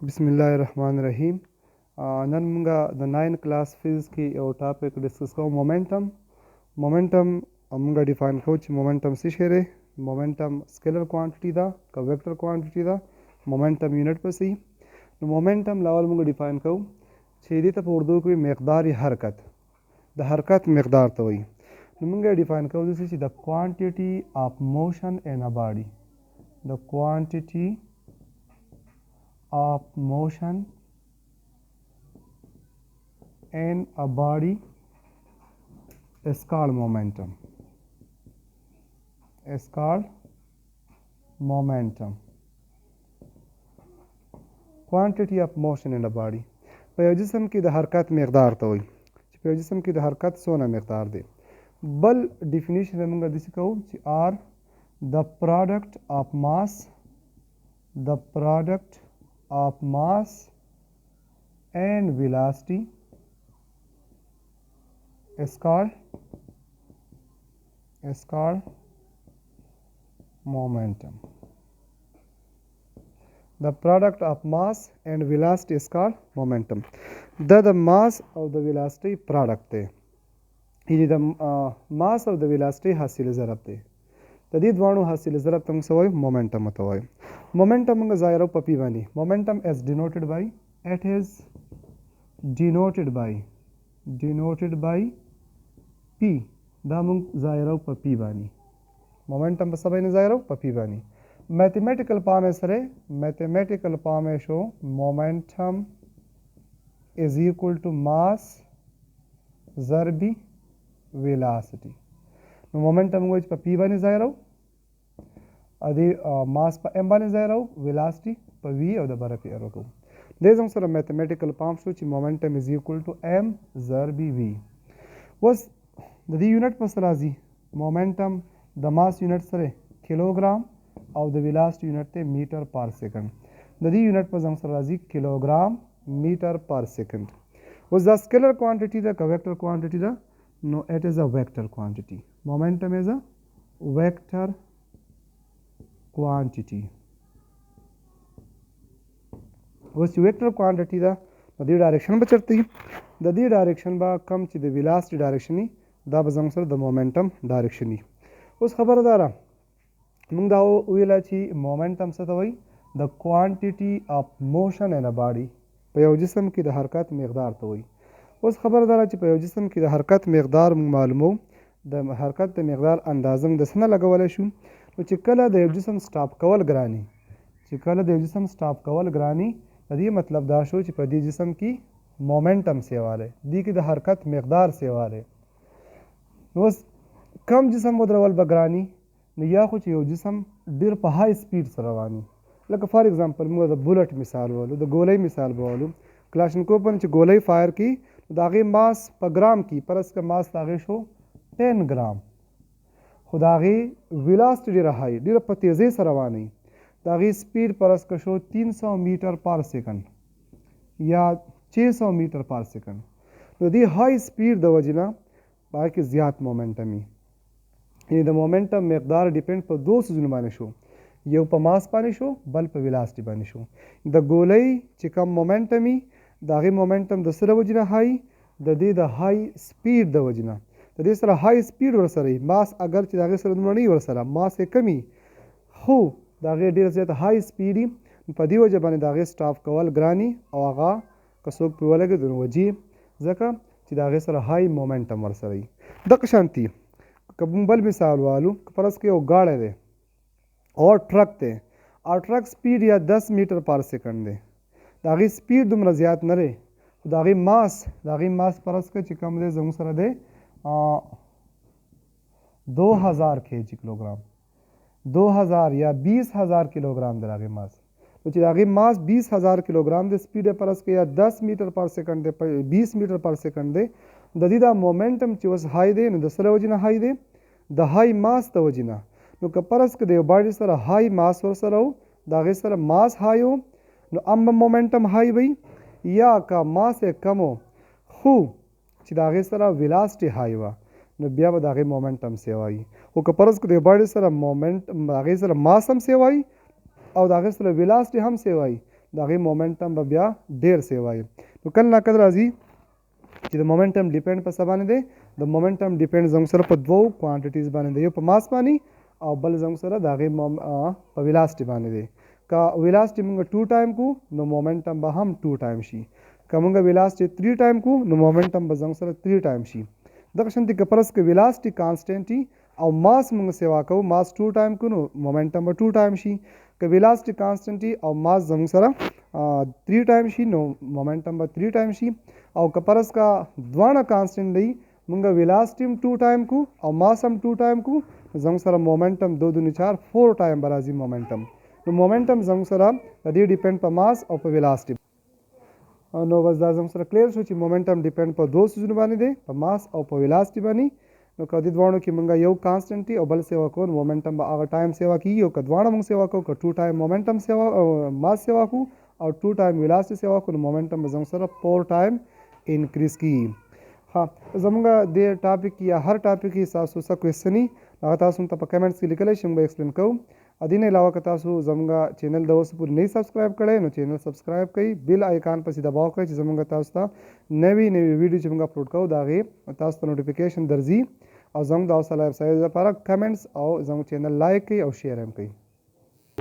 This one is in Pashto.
बिस्मिल्लाहिर्रहमानिर्रहीम। नन मुंगा द 9 class physics की यो टॉपिक डिस्कस को मोमेंटम मुंगा डिफाइन को मोमेंटम से शेरे मोमेंटम स्केलर क्वांटिटी दा का वेक्टर क्वांटिटी दा मोमेंटम यूनिट पर सी मोमेंटम लावल मुंगा डिफाइन को छेदी तक उर्दू की मकदार हरकत द हरकत मकदार तो वही मुंगा डिफाइन को जैसे the quantity of motion in a body the quantity of motion in a body is called momentum. Is called momentum. Quantity of motion in a body. पे जिस्म की द हरकत मकदार तो हुई पे जिस्म की द हरकत सोना मकदार दे बल डिफिनीशन में मुंगा दिस को are the product of mass and velocity is called momentum. The product of mass and velocity is called momentum. The mass of the velocity product है ये the mass of the velocity हासिल ज़रब है तदीद वाणु हासिल ज़रब तंग सवाई momentum मतवाई momentum मंगा ज़ायरो पपी बनी momentum is denoted by it is denoted by p दा मंग ज़ायरो पपी बनी momentum बस सबने ज़ायरो पपी बनी mathematical पामे सरे mathematical पामे show momentum is equal to mass ज़रबी velocity momentum को इस पर p बनी ज़ायरो अदी मास पर m बने ज़ायरो वेलोसिटी पर v और द बरफ एरो को देजों सर मैथमेटिकल पाम शो ची momentum is equal to m ज़रबी v वस द यूनिट पर सराजी मोमेंटम द मास यूनिट सरे किलोग्राम और द वेलोसिटी यूनिट ते metre per second the unit पर जंग सराजी किलोग्राम मीटर पर सेकंड वस the scalar quantity the vector quantity the no it is a vector quantity momentum is a vector quantity was vector quantity दा the direction बचरती the the direction बा कम ची the velocity direction दा बजंग sir the momentum direction उस खबरदारा मुंग दाओ उइला ची मोमेंटम से तो वही the quantity of motion in a body पे जिस्म की द हरकत मकदार तो वही उस खबरदारा ची पे जिस्म की द हरकत मकदार मालूमो द हरकत मकदार अंदाजम दसना लगवाले शू چې کله د یو جسم سټاپ کول ګراني د دې مطلب دا شو چې په دې جسم کې مومنټم سیواله دی کې د حرکت مقدار سیواله نو کم جسم ودرول بګراني نو یا خو چې یو جسم ډیر په های سپیډ سره رواني لکه فار ایگزامپل موږ د بولټ مثال وولو د ګولۍ مثال وولو کلاشنکوف باندې چې ګولۍ فایر کی د هغې ماس په ګرام کې پرس که ماس د هغې شو 10 ګرام خو د هغې ویلاسټي ډېره های ډېره په تیزۍ سره روانوي د هغې سپیډ پرس که شو 300 میټر پر سیکنډ یا 600 میټر پر سیکنډ نو دې های سپیډ د وجې نه په هغه کې زیات مومنټم وي یعنې د مومنټم مقدار ډیپینډ په دوه څیزونو باندې شو یو په ماس باندې شو بل په ویلاسټي باندې شو د ګولۍ چې کم مومنټم وي د هغې مومنټم د څه د وجې نه های د دې د های سپیډ د وجې نه د دې سره های سپیډ ورسره وي ماس اگر چې د هغې سره دومره نه وي ورسره ماس یې کم وي خو د هغې ډېره زیاته های سپیډ وي په دې وجه باندې د هغې سټاپ کول ګراني او هغه که څوک پرې ولګېد نو وجي ځکه چې د هغې سره های مومنټم ورسره وي دغه شانتي که موږ بل مثال والو که فرض کړو یو ګاډی دی او ټرک دی او ټرک سپیډ یا 10 میټر پر سیکنډ دی د هغې سپیډ دومره زیات نه دی خو د هغې ماس فرض کړه چې کم دی زموږ سره دی 2000 kg किलोग्राम 2000 या 20,000 किलोग्राम दे रागे मास तो چې راغي ماس 20,000 किलोग्राम د سپیډ پرس کې یا 10 میټر پر سیکنډ دی 20 میټر پر سیکنډ دی د دې دا مومنټم چې وس هاي دی نو د سره وجنه هاي دی د هاي ماس ته وجنه نو که پرس کې د باډي سره هاي ماس ور سره دا غي سره ماس هايو نو ام مومنټم هاي وي یا کا ماس کمو خو چې د هغې سره ویلاسټي های وه نو بیا به د هغې مومنټم سیوایي خو که فرض کړو د باډي سره مومنټ هغې سره ماس هم سیوایي او د هغې سره ویلاسټي هم سیوایي د هغې مومنټم به بیا ډېر سی وایي. نو کله ناکله راځي چې د مومنټم ډیپینډ په څه باندې دی؟ د مومنټم ډیپینډ زموږ سره په دوو کوانټیټیز باندې دی، یو په ماس باندې او بل زموږ سره د هغې په ویلاسټي باندې دی. که ویلاسټي موږ 2 ټایم کو نو مومنټم به هم 2 ټایم شي. که موږ ویلاسټي 3 ټایم کو نو مومنټم به زموږ سره 3 ټایم شي. دغه شانتې که فرض که ویلاسټي کانسټنټ او ماس موږ سیوا کوو، ماس 2 ټایم کو نو مومنټم به 2 ټایم شي. که ویلاسټي کانسټنټ او ماس زموږ سره 3 ټایم شي نو مومنټم به 3 ټایم شي. او که فرض کا دواړه کانسټنټ دی، موږ ویلاسټي هم 2 ټایم کو او ماس هم 2 ټایم کو، زموږ سره مومنټم 2 2 4 4 ټایم به راځي مومنټم. نو مومنټم زموږ سره د دې ډیپینډ په ماس او په ویلاسټي. نو بس دا زموږ سره کلیر شو چې مومنټم ډیپینډ په دوه څیزونو باندې دی، په ماس او په ویلاسټي باندې. نو که دې دواړو کې موږ یو کانسټنټ او بل سیوا کوو، مومنټم به هغه ټایم سیوا کېږي. او که دواړه موږ سیوا کوو، که 2 ټایم مومنټم سیوا ماس سیوا کوو او 2 ټایم ویلاسټي سیوا کوو، نو مومنټم به زموږ سره 4 ټایم انکریز کېږي. ها زموږ دې ټاپک یا هر ټاپک کې تاسو څه کوېسچن هغه تاسو ته په کمنټس کې لیکلی شئ، موږ به ایکسپلین کوو. دې نه علاوه که تاسو زموږ چینل د اوسه پورې نه سبسکرایب کړی نو چینل سبسکرایب کړئ، بیل آیکان پسې دباو کړئ چې زموږ تاسو ته نوي ویډیو چې موږ اپلوډ کوو د هغې تاسو ته نوټیفیکیشن درځي. او زموږ د حوصله افزایۍ لپاره کمنټس او زموږ چینل لایک کړئ او شیر هم کړئ.